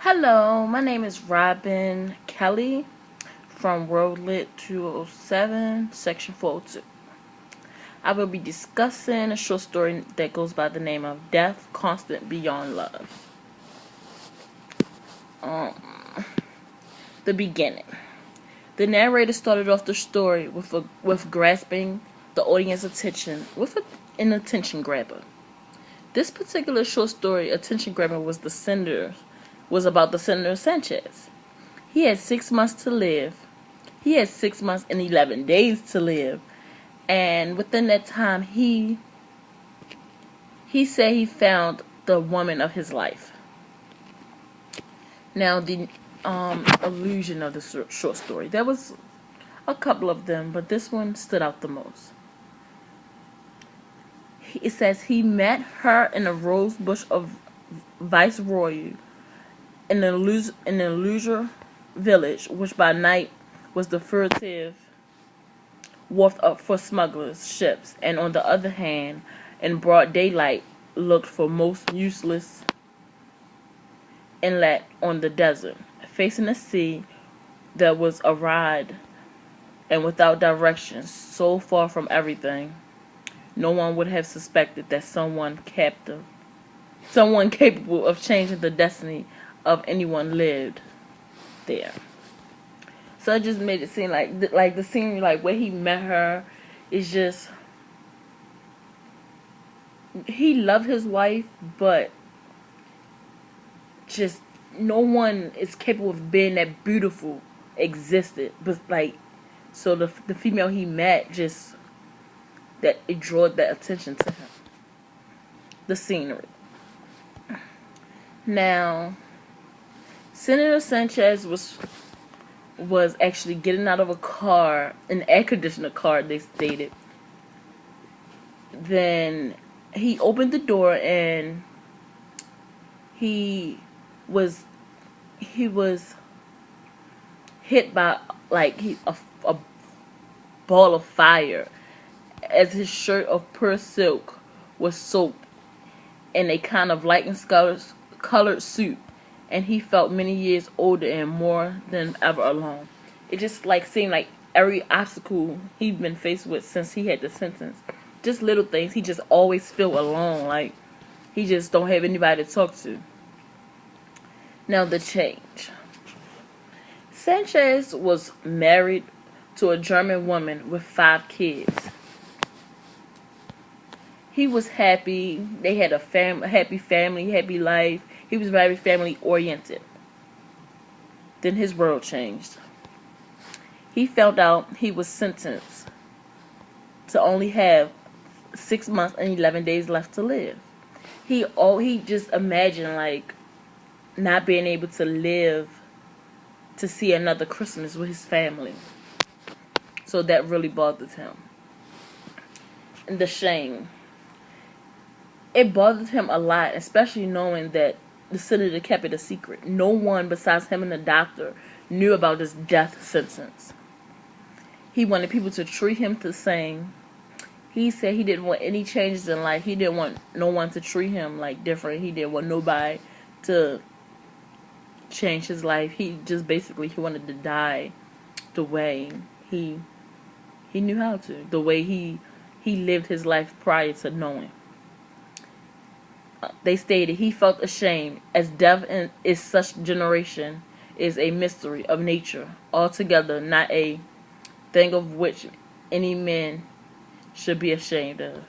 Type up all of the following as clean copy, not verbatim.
Hello, my name is Robin Kelly from World Lit 207, Section 402. I will be discussing a short story that goes by the name of Death Constant Beyond Love. The beginning. The narrator started off the story with grasping the audience's attention with an attention grabber. This particular short story, attention grabber, was about the Senator Sanchez. He had 6 months to live. He had 6 months and 11 days to live. And within that time, he said he found the woman of his life. Now, the illusion of the short story. There was a couple of them, but this one stood out the most. It says he met her in a rose bush of Viceroy in the Illusion village, which by night was the furtive wharf up for smugglers' ships, and on the other hand, in broad daylight, looked for most useless inlet on the desert, facing the sea that was arid and without direction, so far from everything. No one would have suspected that someone capable of changing the destiny of anyone lived there. So it just made it seem like the scene, like where he met her, is just, he loved his wife, but just no one is capable of being that beautiful existed. But so the female he met, just that it drew that attention to him. The scenery. Now, Senator Sanchez was actually getting out of a car, an air-conditioner car, they stated. Then he opened the door and he was hit by a ball of fire, as his shirt of pure silk was soaked in a kind of light and colored suit, and he felt many years older and more than ever alone. It just seemed like every obstacle he'd been faced with since he had the sentence, just little things, he just always feel alone, like he just don't have anybody to talk to. Now the change. Sanchez was married to a German woman with 5 kids. He was happy. They had a happy family, happy life. He was very family oriented. Then his world changed. He found out he was sentenced to only have 6 months and 11 days left to live. He just imagined not being able to live to see another Christmas with his family. So that really bothered him. And the shame. It bothered him a lot, especially knowing that the senator kept it a secret. No one besides him and the doctor knew about this death sentence. He wanted people to treat him the same. He said he didn't want any changes in life. He didn't want no one to treat him different. He didn't want nobody to change his life. He just basically he wanted to die the way he knew how to, the way he lived his life prior to knowing. They stated he felt ashamed, as death is such generation is a mystery of nature, altogether not a thing of which any man should be ashamed of.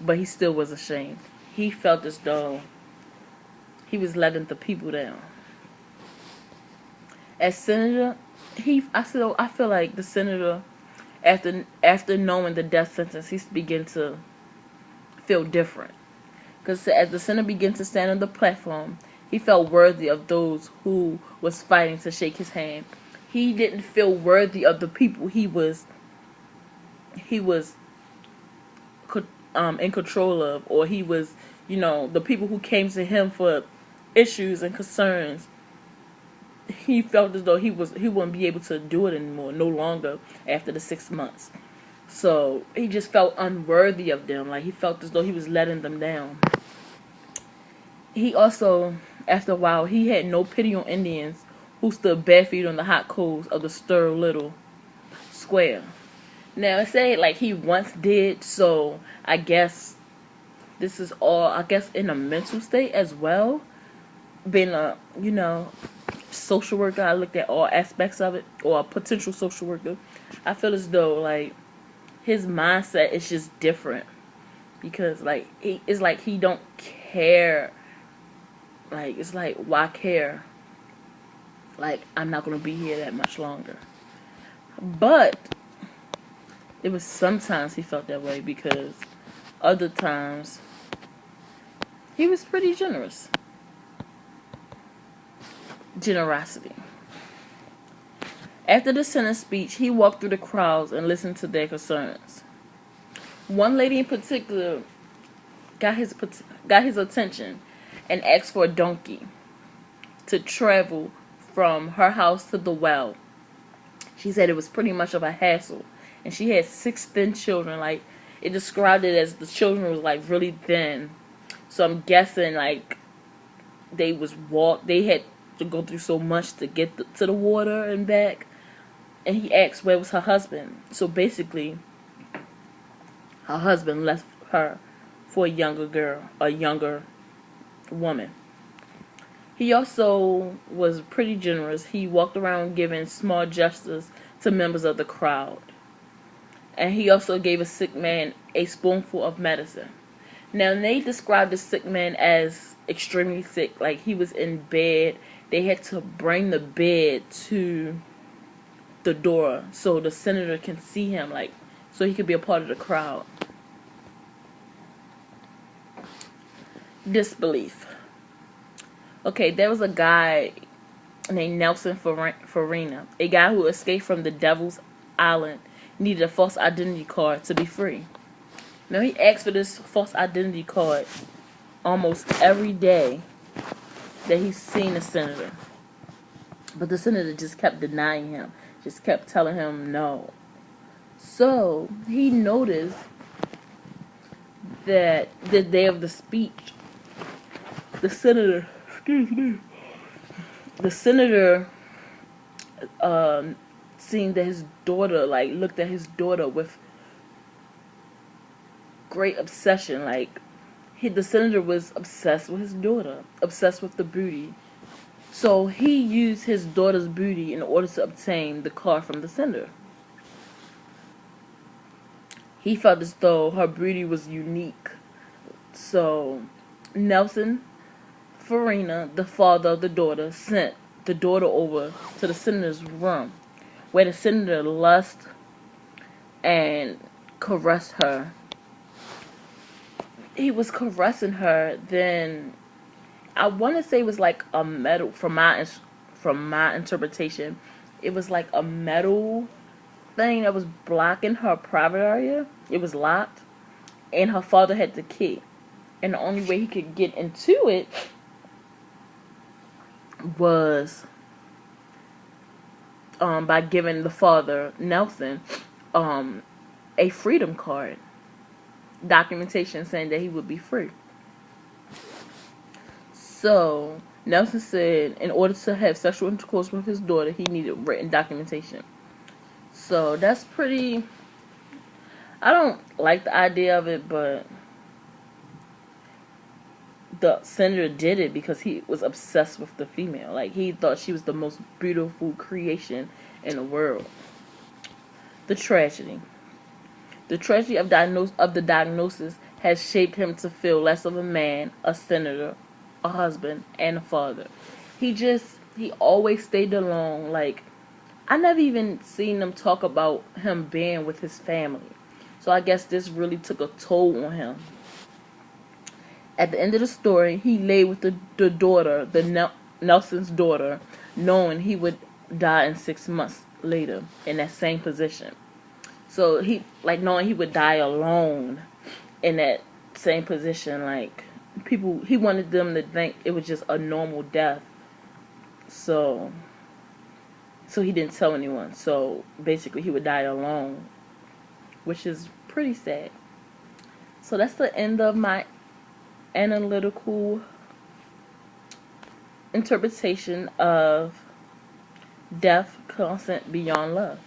But he still was ashamed. He felt as though he was letting the people down. As senator, I feel like the senator, after knowing the death sentence, he began to feel different. Because as the senator began to stand on the platform, he felt worthy of those who was fighting to shake his hand. He didn't feel worthy of the people he was in control of, or he was, the people who came to him for issues and concerns. He felt as though he wouldn't be able to do it anymore, no longer after the 6 months. So he just felt unworthy of them. He felt as though he was letting them down. He also After a while, he had no pity on Indians who stood barefoot on the hot coals of the Stir Little Square. Now, it said like he once did, so I guess this is all, I guess, in a mental state as well. Being a, social worker, I looked at all aspects of it, or a potential social worker. I feel as though, like, his mindset is just different. Because, like, it's like he don't care. Like, it's like, why care? Like, I'm not going to be here that much longer. But it was sometimes he felt that way, because other times he was pretty generous. Generosity. After the Senate speech, he walked through the crowds and listened to their concerns. One lady in particular got his attention and asked for a donkey to travel from her house to the well. She said it was pretty much of a hassle, and she had 6 thin children. Like, it described it as the children was like really thin. So I'm guessing like they had to go through so much to get to the water and back. And he asked where was her husband. So basically, her husband left her for a younger woman. He also was pretty generous. He walked around giving small gestures to members of the crowd. And he also gave a sick man a spoonful of medicine. Now, they described the sick man as extremely sick. Like, he was in bed. They had to bring the bed to the door so the senator can see him, like, so he could be a part of the crowd. Disbelief. Okay, there was a guy named Nelson Farina, a guy who escaped from the Devil's Island, needed a false identity card to be free. Now, he asked for this false identity card almost every day that he's seen a senator. But the senator just kept denying him, just kept telling him no. So he noticed that the day of the speech, the senator seen that his daughter, like, looked at his daughter with great obsession. Like, the senator was obsessed with his daughter, obsessed with the booty. So he used his daughter's booty in order to obtain the card from the senator. He felt as though her booty was unique. So Nelson Farina, the father of the daughter, sent the daughter over to the senator's room, where the senator lusted and caressed her. He was caressing her, then I want to say it was like a metal, from my interpretation, it was like a metal thing that was blocking her private area. It was locked, and her father had the key, and the only way he could get into it was by giving the father, Nelson, a freedom card, documentation saying that he would be free. So Nelson said in order to have sexual intercourse with his daughter, he needed written documentation. So that's pretty, I don't like the idea of it, but the senator did it because he was obsessed with the female. Like, he thought she was the most beautiful creation in the world. The tragedy. The tragedy of the diagnosis has shaped him to feel less of a man, a senator, a husband, and a father. He always stayed alone. Like, I never even seen them talk about him being with his family. So I guess this really took a toll on him. At the end of the story, he lay with the daughter, Nelson's daughter, knowing he would die in 6 months later in that same position. So he, like, knowing he would die alone in that same position, like, he wanted them to think it was just a normal death. So he didn't tell anyone. So basically he would die alone, which is pretty sad. So that's the end of my analytical interpretation of death constant beyond love.